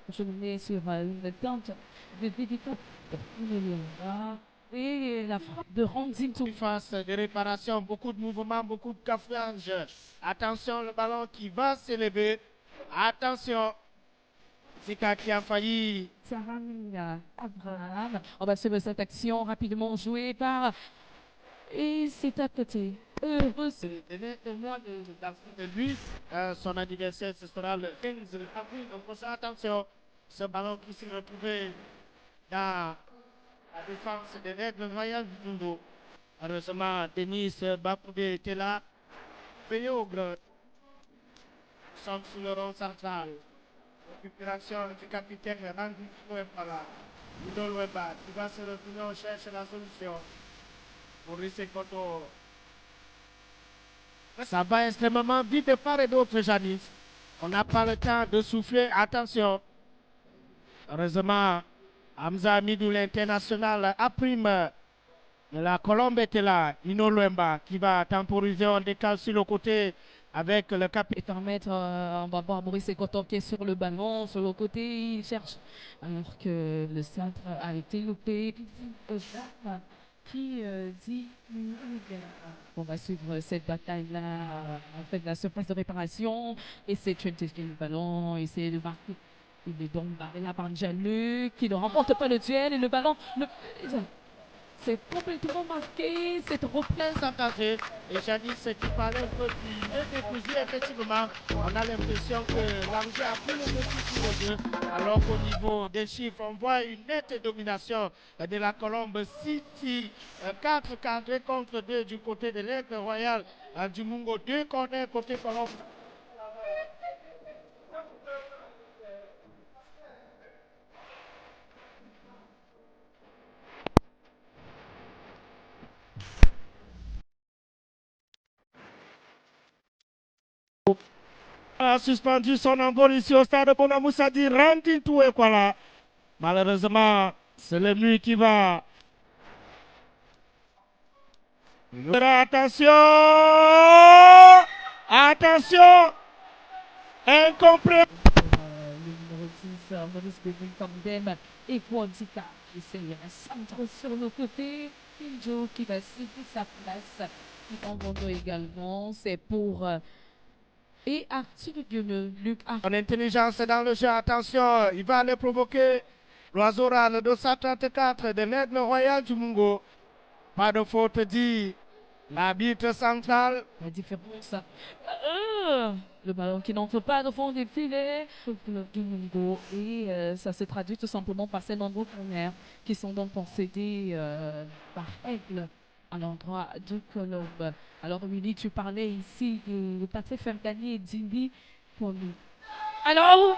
Je venais sur une tente de dédicace et la frappe de Randzim. Phase de réparation, beaucoup de mouvements, beaucoup de cafouillage. Attention, le ballon qui va s'élever. Attention, Zika qui a failli. Abraham. On va suivre cette action rapidement jouée par. Et c'est à côté. C'est de lui. Son anniversaire, ce sera le 15 avril. Donc, attention, ce ballon qui s'est retrouvé dans la défense des règles royales du Mundo. Heureusement, Denis Bakoudé était là. Péogre, sont sous le rond central. Récupération du capitaine Randy Wembala. Ludo Wemba qui va se retrouver, on cherche la solution. Maurice Koto. Ça va extrêmement vite de part et d'autre, Janice. On n'a pas le temps de souffler. Attention. Heureusement, Hamza Amidou, l'international, a prime. La Colombe était là. Ino Luemba qui va temporiser. On décale sur le côté avec le capitaine. Et permettre, on va voir Maurice Coton qui est sur le ballon, sur le côté, il cherche. Alors que le centre a été loupé. Qui dit on va suivre cette bataille-là, en fait, la surface de réparation. Et c'est Trinity le ballon, essayer de marquer. Il est donc barré là par Janu qui ne remporte pas le duel et le ballon. C'est complètement marqué, c'est trop plein. Engagé. Et Janice qui parlait un peu du décousu, effectivement, on a l'impression que l'Angers a pris le dessus sur le jeu. Alors qu'au niveau des chiffres, on voit une nette domination de la Colombe City. 4 cadrés contre 2 du côté de l'Aigle Royal du Mungo. 2 corners côté Colombe. A suspendu son envol ici au stade Bonamoussa dit rentre tout et quoi là. Malheureusement, c'est le mur qui va. Attention! Attention! Incompris. Le numéro 6, Maurice Bébé Camden et Quantica. Et c'est un centre sur le côté. Pinjo qui va céder sa place. Et en Bondo également, c'est pour. Et Arthur Gueule, Luc Arthur. En intelligence dans le jeu, attention, il va aller provoquer l'oiseau rare 234 de l'Aigle Royal du Mungo. Pas de faute dit l'arbitre central. La différence. Le ballon qui n'entre pas au fond des filets du Mungo. Et ça se traduit tout simplement par ces nombreux corners qui sont donc concédés par Aigle à l'endroit de Colombe. Alors, Willy, tu parlais ici de Patrick Fergani et Dindi pour nous. Alors,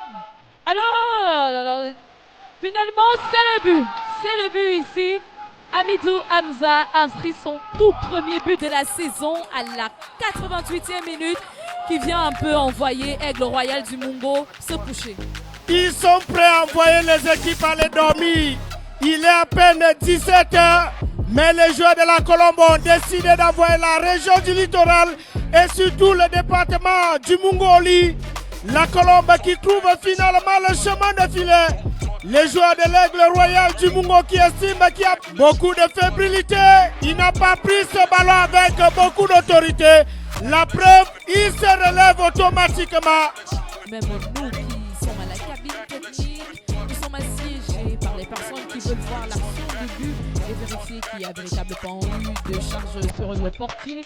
finalement, c'est le but. C'est le but ici. Amidou Hamza inscrit son tout premier but de la saison à la 88e minute qui vient un peu envoyer Aigle Royal du Mungo se coucher. Ils sont prêts à envoyer les équipes aller dormir. Il est à peine 17h, mais les joueurs de la Colombe ont décidé d'envoyer la région du littoral et surtout le département du Mungoli. La Colombe qui trouve finalement le chemin de filet. Les joueurs de l'Aigle Royal du Mungo qui estiment qu'il y a beaucoup de fébrilité. Il n'a pas pris ce ballon avec beaucoup d'autorité. La preuve, il se relève automatiquement. Même nous qui sommes à la cabine technique, nous sommes assiégés par les personnes qui veulent voir l'action du but et vérifier qu'il y a véritablement eu de charge sur le portier.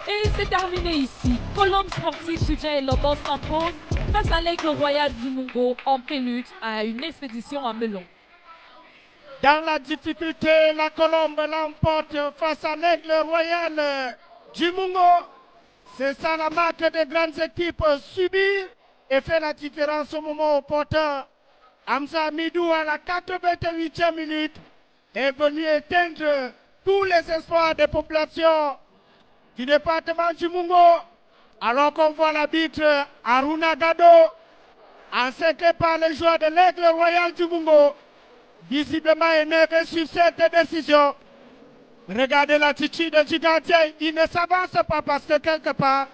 Et c'est terminé ici. Colombe Sportif Sudja et Lobos s'impose face à l'Aigle Royal du Mungo en prélude à une expédition à Melon. Dans la difficulté, la Colombe l'emporte face à l'Aigle Royal du Mungo. C'est ça la marque des grandes équipes, subir et faire la différence au moment opportun. Hamza Midou à la 88e minute est venu éteindre tous les espoirs des populations du département du Mungo. Alors qu'on voit l'arbitre Aruna Gado encerclé par les joueurs de l'Aigle Royal du Mungo, visiblement énervé sur cette décision. Regardez l'attitude du gardien, il ne s'avance pas parce que quelque part,